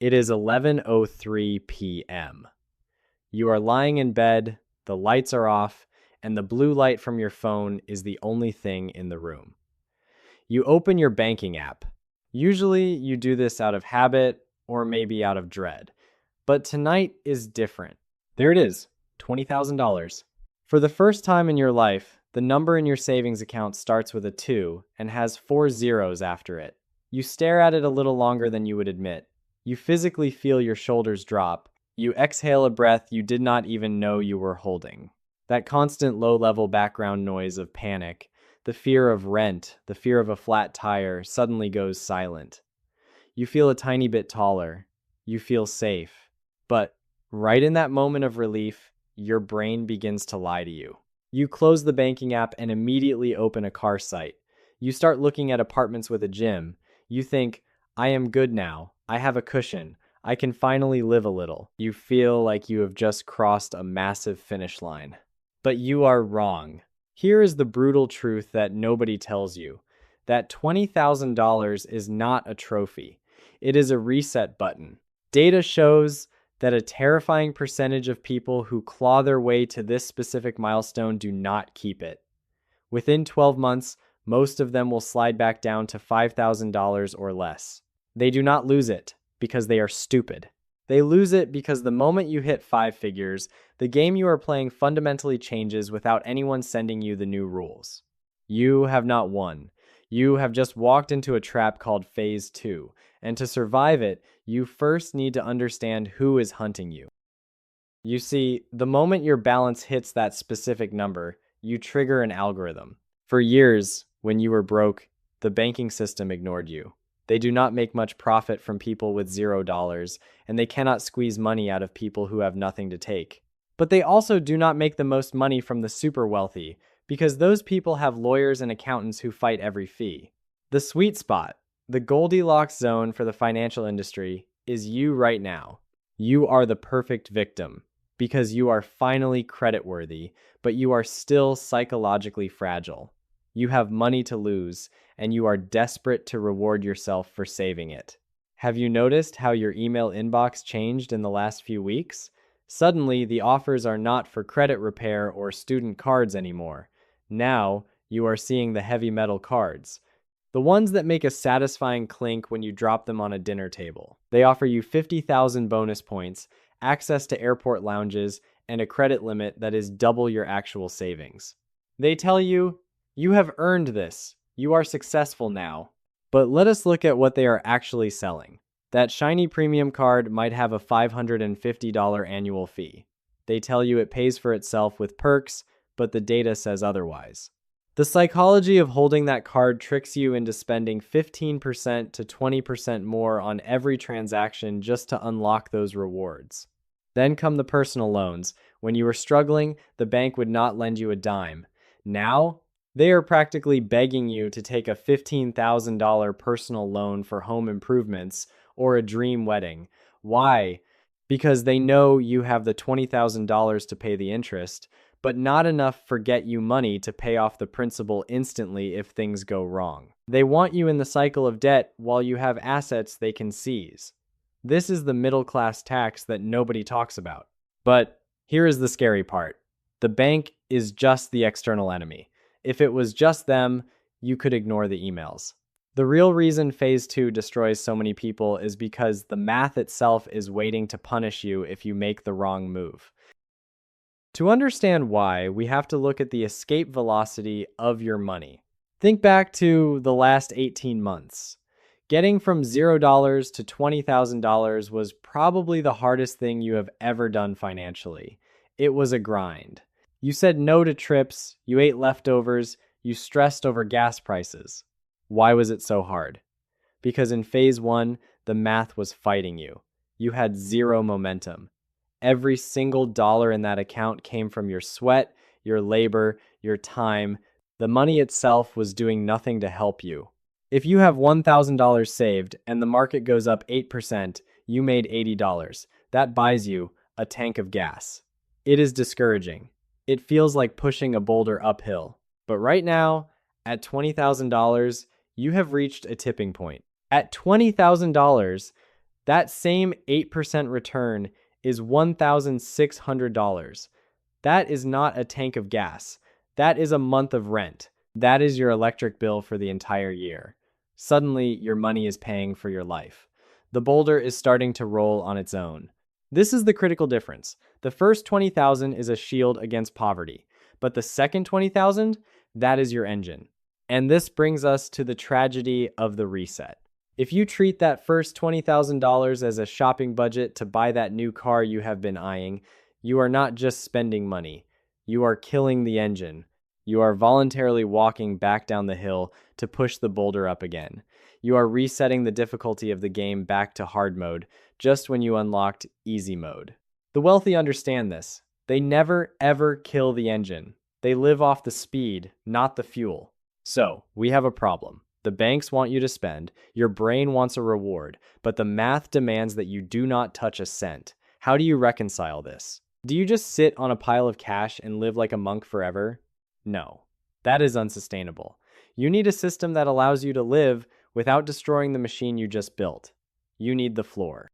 It is 11:03 p.m. You are lying in bed, the lights are off, and the blue light from your phone is the only thing in the room. You open your banking app. Usually you do this out of habit or maybe out of dread. But tonight is different. There it is, $20,000. For the first time in your life, the number in your savings account starts with a 2 and has 4 zeros after it. You stare at it a little longer than you would admit. You physically feel your shoulders drop. You exhale a breath you did not even know you were holding. That constant low-level background noise of panic, the fear of rent, the fear of a flat tire, suddenly goes silent. You feel a tiny bit taller. You feel safe. But right in that moment of relief, your brain begins to lie to you. You close the banking app and immediately open a car site. You start looking at apartments with a gym. You think, I am good now. I have a cushion. I can finally live a little. You feel like you have just crossed a massive finish line. But you are wrong. Here is the brutal truth that nobody tells you. That $20,000 is not a trophy. It is a reset button. Data shows that a terrifying percentage of people who claw their way to this specific milestone do not keep it. Within 12 months, most of them will slide back down to $5,000 or less. They do not lose it because they are stupid. They lose it because the moment you hit 5 figures, the game you are playing fundamentally changes without anyone sending you the new rules. You have not won. You have just walked into a trap called Phase 2, and to survive it, you first need to understand who is hunting you. You see, the moment your balance hits that specific number, you trigger an algorithm. For years, when you were broke, the banking system ignored you. They do not make much profit from people with $0, and they cannot squeeze money out of people who have nothing to take. But they also do not make the most money from the super wealthy, because those people have lawyers and accountants who fight every fee. The sweet spot, the Goldilocks zone for the financial industry, is you right now. You are the perfect victim, because you are finally creditworthy, but you are still psychologically fragile. You have money to lose, and you are desperate to reward yourself for saving it. Have you noticed how your email inbox changed in the last few weeks? Suddenly, the offers are not for credit repair or student cards anymore. Now, you are seeing the heavy metal cards. The ones that make a satisfying clink when you drop them on a dinner table. They offer you 50,000 bonus points, access to airport lounges, and a credit limit that is double your actual savings. They tell you, you have earned this. You are successful now. But let us look at what they are actually selling. That shiny premium card might have a $550 annual fee. They tell you it pays for itself with perks, but the data says otherwise. The psychology of holding that card tricks you into spending 15% to 20% more on every transaction just to unlock those rewards. Then come the personal loans. When you were struggling, the bank would not lend you a dime. Now, they are practically begging you to take a $15,000 personal loan for home improvements or a dream wedding. Why? Because they know you have the $20,000 to pay the interest, but not enough for get you money to pay off the principal instantly if things go wrong. They want you in the cycle of debt while you have assets they can seize. This is the middle-class tax that nobody talks about. But here is the scary part. The bank is just the external enemy. If it was just them, you could ignore the emails. The real reason Phase 2 destroys so many people is because the math itself is waiting to punish you if you make the wrong move. To understand why, we have to look at the escape velocity of your money. Think back to the last 18 months. Getting from $0 to $20,000 was probably the hardest thing you have ever done financially. It was a grind. You said no to trips, you ate leftovers, you stressed over gas prices. Why was it so hard? Because in Phase 1, the math was fighting you. You had zero momentum. Every single dollar in that account came from your sweat, your labor, your time. The money itself was doing nothing to help you. If you have $1,000 saved and the market goes up 8%, you made $80. That buys you a tank of gas. It is discouraging. It feels like pushing a boulder uphill. But right now, at $20,000, you have reached a tipping point. At $20,000, That same 8% return is $1,600. That is not a tank of gas. That is a month of rent. That is your electric bill for the entire year. Suddenly, your money is paying for your life. The boulder is starting to roll on its own. This is the critical difference. The first 20,000 is a shield against poverty, but the second 20,000, that is your engine. And this brings us to the tragedy of the reset. If you treat that first $20,000 as a shopping budget to buy that new car you have been eyeing, you are not just spending money. You are killing the engine. You are voluntarily walking back down the hill to push the boulder up again. You are resetting the difficulty of the game back to hard mode just when you unlocked easy mode. The wealthy understand this. They never ever kill the engine. They live off the speed, not the fuel. So, we have a problem. The banks want you to spend, your brain wants a reward, but the math demands that you do not touch a cent. How do you reconcile this? Do you just sit on a pile of cash and live like a monk forever? No, that is unsustainable. You need a system that allows you to live without destroying the machine you just built. You need the floor.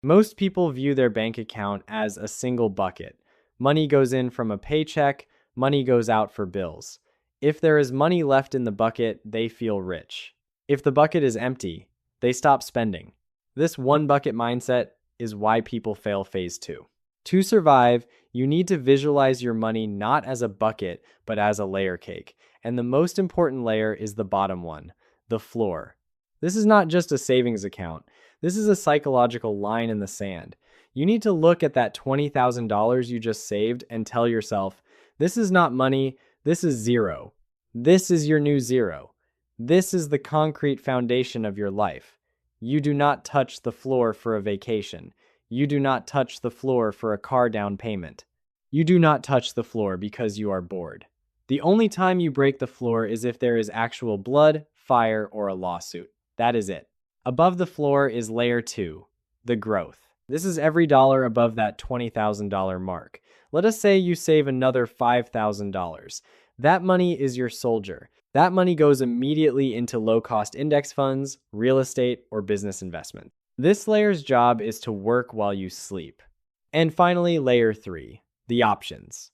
Most people view their bank account as a single bucket. Money goes in from a paycheck, money goes out for bills. If there is money left in the bucket, they feel rich. If the bucket is empty, they stop spending. This one bucket mindset is why people fail phase 2. To survive, you need to visualize your money not as a bucket, but as a layer cake. And the most important layer is the bottom one, the floor. This is not just a savings account. This is a psychological line in the sand. You need to look at that $20,000 you just saved and tell yourself, this is not money, this is zero. This is your new zero. This is the concrete foundation of your life. You do not touch the floor for a vacation. You do not touch the floor for a car down payment. You do not touch the floor because you are bored. The only time you break the floor is if there is actual blood, fire, or a lawsuit. That is it. Above the floor is layer 2, the growth. This is every dollar above that $20,000 mark. Let us say you save another $5,000. That money is your soldier. That money goes immediately into low-cost index funds, real estate, or business investment. This layer's job is to work while you sleep. And finally, layer 3, the options.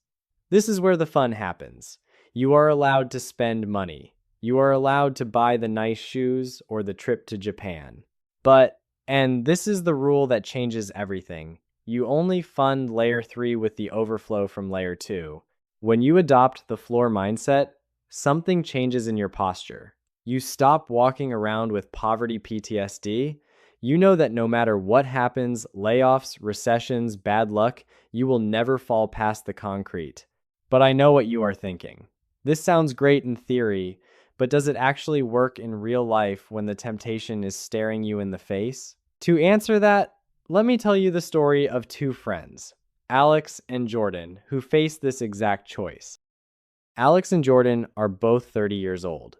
This is where the fun happens. You are allowed to spend money. You are allowed to buy the nice shoes or the trip to Japan. But, and this is the rule that changes everything, you only fund layer 3 with the overflow from layer 2. When you adopt the floor mindset, something changes in your posture. You stop walking around with poverty PTSD. You know that no matter what happens, layoffs, recessions, bad luck, you will never fall past the concrete. But I know what you are thinking. This sounds great in theory, but does it actually work in real life when the temptation is staring you in the face? To answer that, let me tell you the story of two friends, Alex and Jordan, who faced this exact choice. Alex and Jordan are both 30 years old.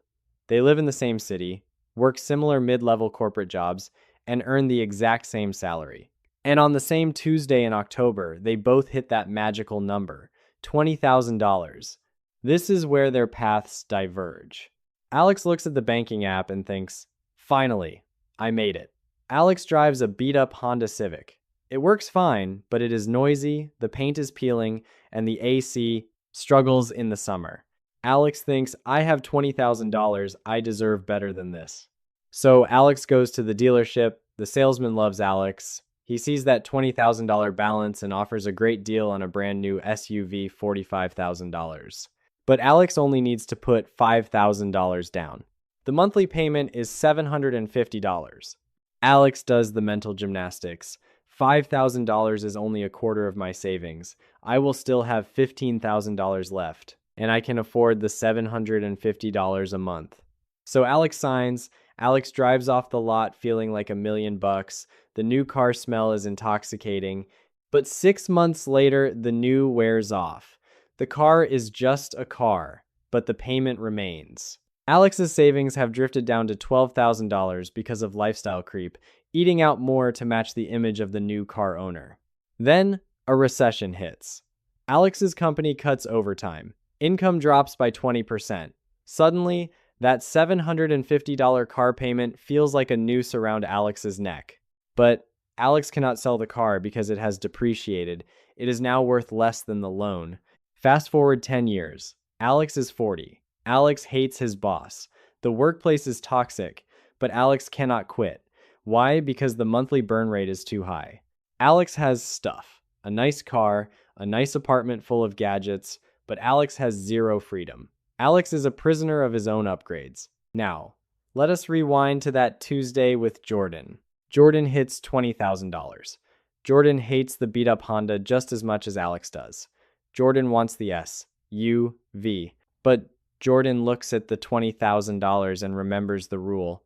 They live in the same city, work similar mid-level corporate jobs, and earn the exact same salary. And on the same Tuesday in October, they both hit that magical number, $20,000. This is where their paths diverge. Alex looks at the banking app and thinks, finally, I made it. Alex drives a beat-up Honda Civic. It works fine, but it is noisy, the paint is peeling, and the AC struggles in the summer. Alex thinks, I have $20,000, I deserve better than this. So Alex goes to the dealership, the salesman loves Alex. He sees that $20,000 balance and offers a great deal on a brand new SUV, $45,000. But Alex only needs to put $5,000 down. The monthly payment is $750. Alex does the mental gymnastics. $5,000 is only a quarter of my savings. I will still have $15,000 left, and I can afford the $750 a month. So Alex signs. Alex drives off the lot feeling like $1,000,000. The new car smell is intoxicating. But 6 months later, the new wears off. The car is just a car, but the payment remains. Alex's savings have drifted down to $12,000 because of lifestyle creep, eating out more to match the image of the new car owner. Then, a recession hits. Alex's company cuts overtime. Income drops by 20%. Suddenly, that $750 car payment feels like a noose around Alex's neck. But Alex cannot sell the car because it has depreciated. It is now worth less than the loan. Fast forward 10 years. Alex is 40. Alex hates his boss. The workplace is toxic, but Alex cannot quit. Why? Because the monthly burn rate is too high. Alex has stuff, a nice car, a nice apartment full of gadgets, but Alex has zero freedom. Alex is a prisoner of his own upgrades. Now, let us rewind to that Tuesday with Jordan. Jordan hits $20,000. Jordan hates the beat-up Honda just as much as Alex does. Jordan wants the SUV, but Jordan looks at the $20,000 and remembers the rule.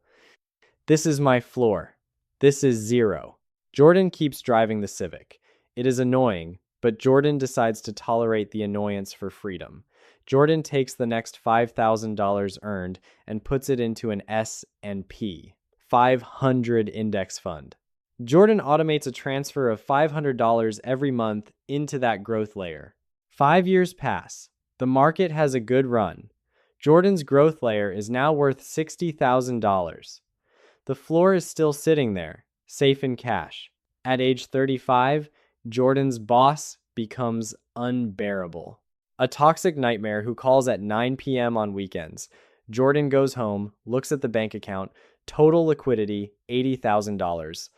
This is my floor. This is zero. Jordan keeps driving the Civic. It is annoying, but Jordan decides to tolerate the annoyance for freedom. Jordan takes the next $5,000 earned and puts it into an S&P 500 index fund. Jordan automates a transfer of $500 every month into that growth layer. 5 years pass. The market has a good run. Jordan's growth layer is now worth $60,000. The floor is still sitting there, safe in cash. At age 35, Jordan's boss becomes unbearable. A toxic nightmare who calls at 9 p.m. on weekends. Jordan goes home, looks at the bank account, total liquidity, $80,000.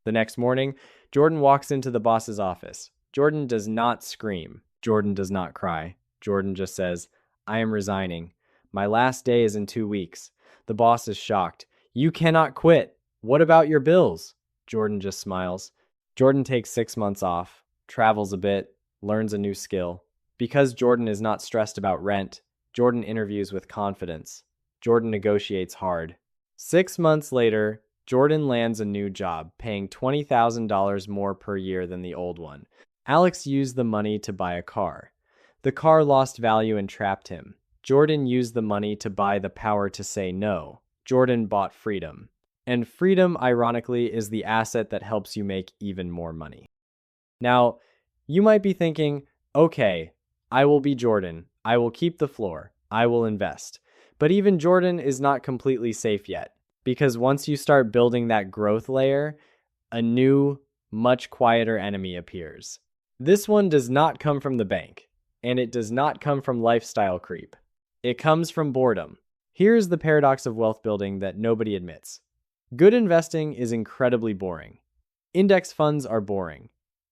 The next morning, Jordan walks into the boss's office. Jordan does not scream. Jordan does not cry. Jordan just says, "I am resigning. My last day is in 2 weeks." The boss is shocked. "You cannot quit. What about your bills?" Jordan just smiles. Jordan takes 6 months off, travels a bit, learns a new skill. Because Jordan is not stressed about rent, Jordan interviews with confidence. Jordan negotiates hard. 6 months later, Jordan lands a new job, paying $20,000 more per year than the old one. Alex used the money to buy a car. The car lost value and trapped him. Jordan used the money to buy the power to say no. Jordan bought freedom. And freedom, ironically, is the asset that helps you make even more money. Now, you might be thinking, okay, I will be Jordan. I will keep the floor. I will invest. But even Jordan is not completely safe yet, because once you start building that growth layer, a new, much quieter enemy appears. This one does not come from the bank, and it does not come from lifestyle creep. It comes from boredom. Here's the paradox of wealth building that nobody admits. Good investing is incredibly boring. Index funds are boring.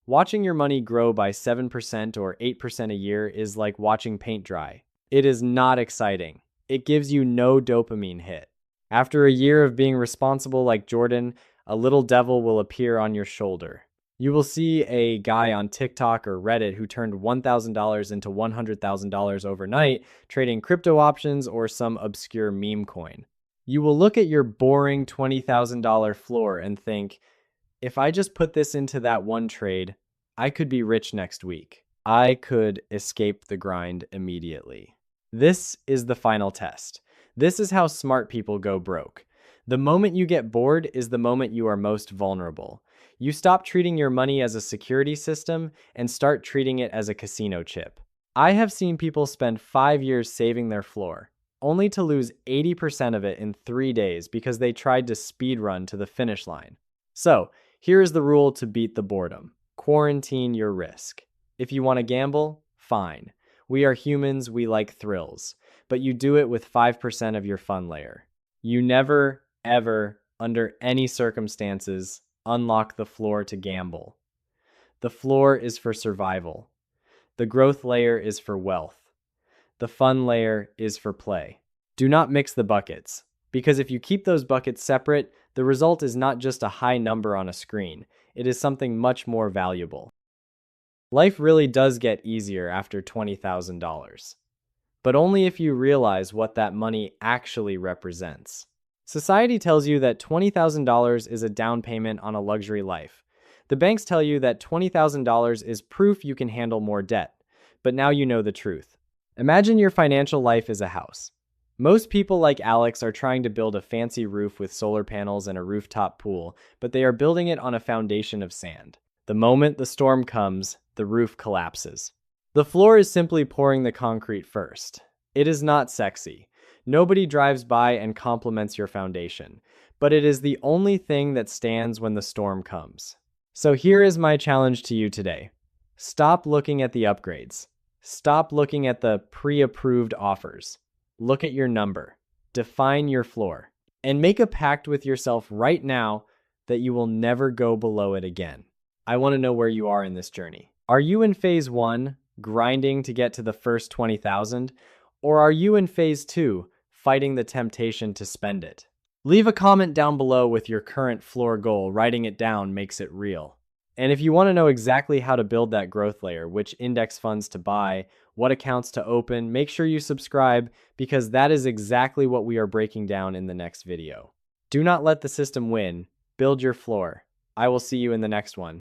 Watching your money grow by 7% or 8% a year is like watching paint dry. It is not exciting. It gives you no dopamine hit. After a year of being responsible like Jordan, a little devil will appear on your shoulder. You will see a guy on TikTok or Reddit who turned $1,000 into $100,000 overnight, trading crypto options or some obscure meme coin. You will look at your boring $20,000 floor and think, if I just put this into that one trade, I could be rich next week. I could escape the grind immediately. This is the final test. This is how smart people go broke. The moment you get bored is the moment you are most vulnerable. You stop treating your money as a security system and start treating it as a casino chip. I have seen people spend 5 years saving their floor, only to lose 80% of it in 3 days because they tried to speed run to the finish line. So, here is the rule to beat the boredom. Quarantine your risk. If you want to gamble, fine. We are humans, we like thrills. But you do it with 5% of your fun layer. You never, ever, under any circumstances, unlock the floor to gamble. The floor is for survival. The growth layer is for wealth. The fun layer is for play. Do not mix the buckets, because if you keep those buckets separate, the result is not just a high number on a screen. It is something much more valuable. Life really does get easier after $20,000, but only if you realize what that money actually represents. Society tells you that $20,000 is a down payment on a luxury life. The banks tell you that $20,000 is proof you can handle more debt. But now you know the truth. Imagine your financial life is a house. Most people like Alex are trying to build a fancy roof with solar panels and a rooftop pool, but they are building it on a foundation of sand. The moment the storm comes, the roof collapses. The floor is simply pouring the concrete first. It is not sexy. Nobody drives by and compliments your foundation. but it is the only thing that stands when the storm comes. So here is my challenge to you today. Stop looking at the upgrades. Stop looking at the pre-approved offers. Look at your number. Define your floor. And make a pact with yourself right now that you will never go below it again. I want to know where you are in this journey. Are you in phase 1, grinding to get to the first 20,000? Or are you in phase 2, fighting the temptation to spend it? Leave a comment down below with your current floor goal. Writing it down makes it real. And if you want to know exactly how to build that growth layer, which index funds to buy, what accounts to open, make sure you subscribe because that is exactly what we are breaking down in the next video. Do not let the system win. Build your floor. I will see you in the next one.